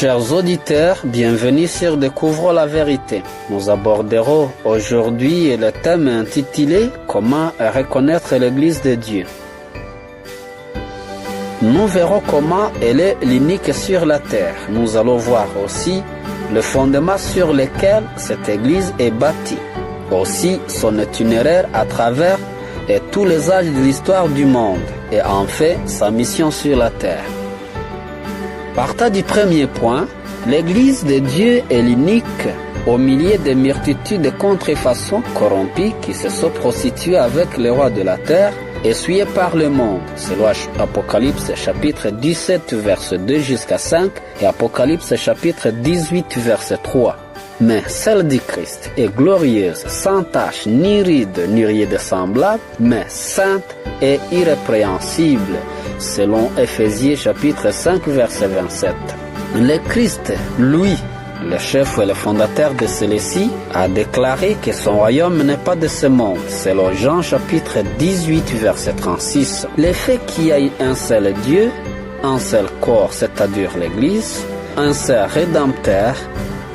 Chers auditeurs, bienvenue sur Découvrons la vérité. Nous aborderons aujourd'hui le thème intitulé « Comment reconnaître l'Église de Dieu ». Nous verrons comment elle est l'unique sur la terre. Nous allons voir aussi le fondement sur lequel cette Église est bâtie. Aussi son itinéraire à travers tous les âges de l'histoire du monde et enfin sa mission sur la terre. Partant du premier point, l'Église de Dieu est l'unique au milieu des multitudes de contrefaçons corrompues qui se sont prostituées avec les rois de la terre, essuyés par le monde. Selon Apocalypse chapitre 17 verset 2 jusqu'à 5 et Apocalypse chapitre 18 verset 3. Mais celle du Christ est glorieuse, sans tache, ni ride, ni rien de semblable, mais sainte et irrépréhensible, selon Éphésiens chapitre 5 verset 27. Le Christ, lui, le chef et le fondateur de celui-ci, a déclaré que son royaume n'est pas de ce monde, selon Jean chapitre 18 verset 36. Le fait qu'il y ait un seul Dieu, un seul corps, c'est-à-dire l'Église, un seul rédempteur,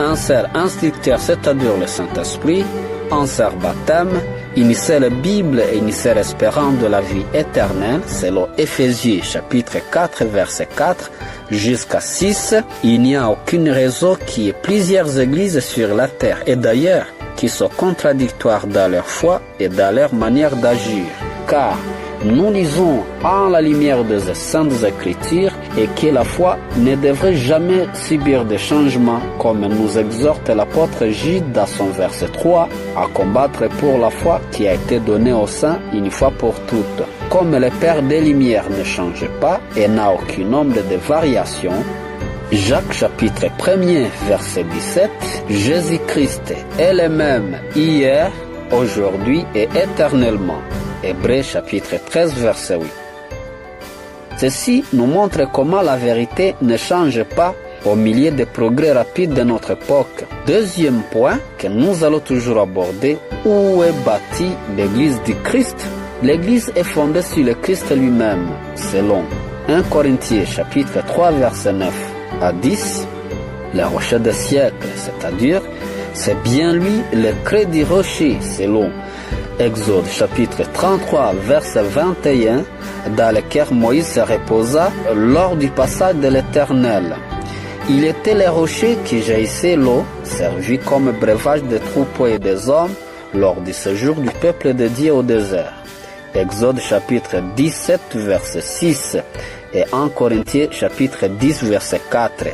un seul instructeur, c'est-à-dire le Saint-Esprit, un seul baptême, une seule Bible et une seule espérance de la vie éternelle, selon Éphésiens chapitre 4 verset 4 jusqu'à 6, il n'y a aucune raison qu'il y ait plusieurs églises sur la terre et d'ailleurs qui sont contradictoires dans leur foi et dans leur manière d'agir. Car nous lisons en la lumière des Saintes Écritures et que la foi ne devrait jamais subir de changements comme nous exhorte l'apôtre Jude dans son verset 3 à combattre pour la foi qui a été donnée aux saints une fois pour toutes. Comme le Père des Lumières ne change pas et n'a aucun nombre de variations, Jacques chapitre 1er verset 17, Jésus-Christ est le même hier, aujourd'hui et éternellement. Hébreux chapitre 13 verset 8. Ceci nous montre comment la vérité ne change pas au milieu des progrès rapides de notre époque. Deuxième point que nous allons toujours aborder, où est bâtie l'Église du Christ? L'Église est fondée sur le Christ lui-même, selon 1 Corinthiens chapitre 3 verset 9 à 10. Le rocher des siècles, c'est-à-dire, c'est bien lui le crédit rocher, selon Exode chapitre 33 verset 21, dans lequel Moïse se reposa lors du passage de l'Éternel. Il était le rocher qui jaillissait l'eau, servi comme breuvage des troupeaux et des hommes lors du séjour du peuple de Dieu au désert. Exode chapitre 17 verset 6 et 1 Corinthiens chapitre 10 verset 4.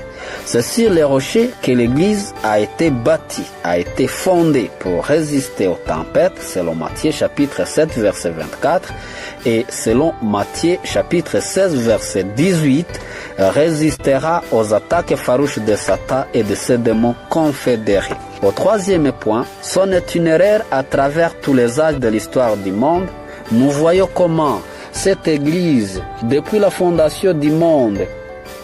C'est sur les rochers que l'Église a été bâtie, a été fondée pour résister aux tempêtes, selon Matthieu chapitre 7 verset 24 et selon Matthieu chapitre 16 verset 18, résistera aux attaques farouches de Satan et de ses démons confédérés. Au troisième point, son itinéraire à travers tous les âges de l'histoire du monde, nous voyons comment cette Église, depuis la fondation du monde,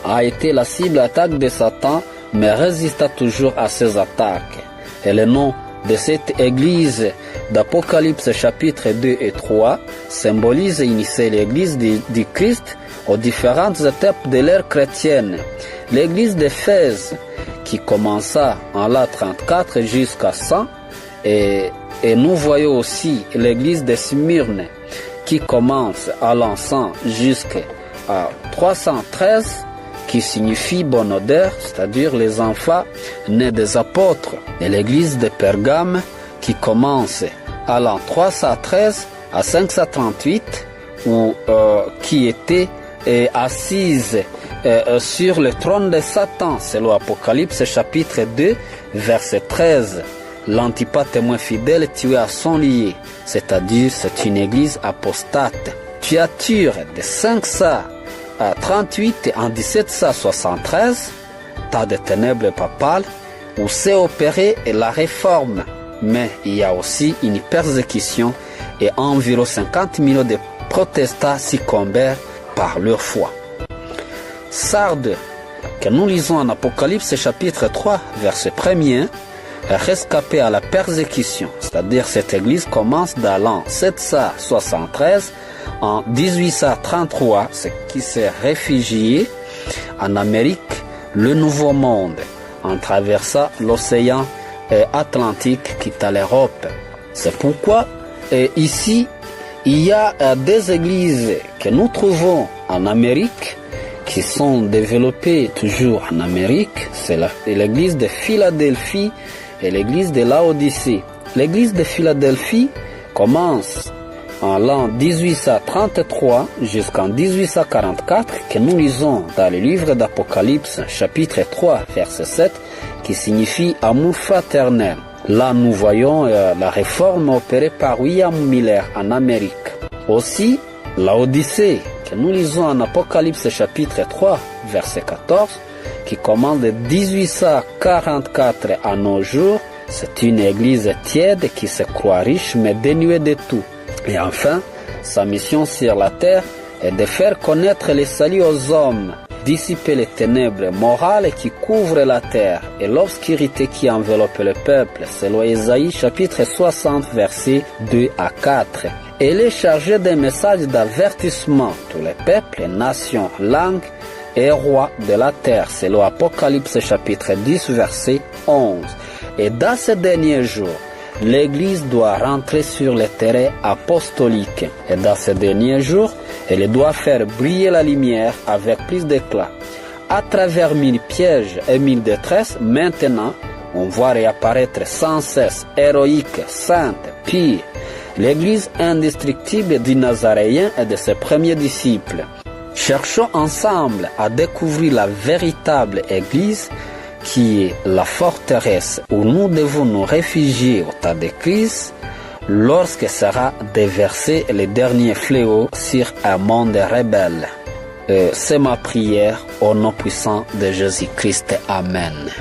a été la cible d'attaque de Satan, mais résista toujours à ces attaques. Et le nom de cette Église d'Apocalypse chapitre 2 et 3 symbolise une seule Église du Christ aux différentes étapes de l'ère chrétienne. L'Église d'Éphèse, qui commença en l'an 34 jusqu'à 100, et nous voyons aussi l'Église de Smyrne, qui commence à l'an 100 jusqu'à 313, qui signifie bonne odeur, c'est-à-dire les enfants nés des apôtres. Et l'église de Pergame, qui commence à l'an 313 à 538, qui était assise sur le trône de Satan, selon Apocalypse chapitre 2, verset 13. L'Antipas témoin fidèle tué à son lit, c'est-à-dire c'est une église apostate. Thyatire de 538 en 1773, tas de ténèbres papales, où s'est opérée la réforme. Mais il y a aussi une persécution et environ 50 millions de protestants succombèrent par leur foi. Sardes, que nous lisons en Apocalypse chapitre 3, verset 1er, rescapé à la persécution, c'est-à-dire cette église commence dans l'an 773, en 1833, ce qui s'est réfugié en Amérique le Nouveau Monde en traversant l'océan Atlantique quitta l'Europe. C'est pourquoi ici, il y a des églises que nous trouvons en Amérique, qui sont développées toujours en Amérique. C'est l'église de Philadelphie et l'église de Laodicée. L'église de Philadelphie commence en l'an 1833 jusqu'en 1844, que nous lisons dans le livre d'Apocalypse, chapitre 3, verset 7, qui signifie amour fraternel. Là, nous voyons la réforme opérée par William Miller en Amérique. Aussi, l'Odyssée, que nous lisons en Apocalypse chapitre 3, verset 14, qui commence de 1844 à nos jours, c'est une église tiède qui se croit riche mais dénuée de tout. Et enfin, sa mission sur la terre est de faire connaître le salut aux hommes, dissiper les ténèbres morales qui couvrent la terre et l'obscurité qui enveloppe le peuple, selon Ésaïe chapitre 60, versets 2 à 4. Elle est chargée d'un message d'avertissement tous les peuples, nations, langues et rois de la terre, selon Apocalypse chapitre 10, verset 11. Et dans ces derniers jours, l'Église doit rentrer sur le terrain apostolique. Et dans ces derniers jours, elle doit faire briller la lumière avec plus d'éclat. À travers 1000 pièges et 1000 détresses, maintenant, on voit réapparaître sans cesse, héroïque, sainte, pure, l'Église indestructible du Nazaréen et de ses premiers disciples. Cherchons ensemble à découvrir la véritable Église qui est la forteresse où nous devons nous réfugier au temps de crise lorsque sera déversé le dernier fléau sur un monde rebelle. C'est ma prière au nom puissant de Jésus-Christ. Amen.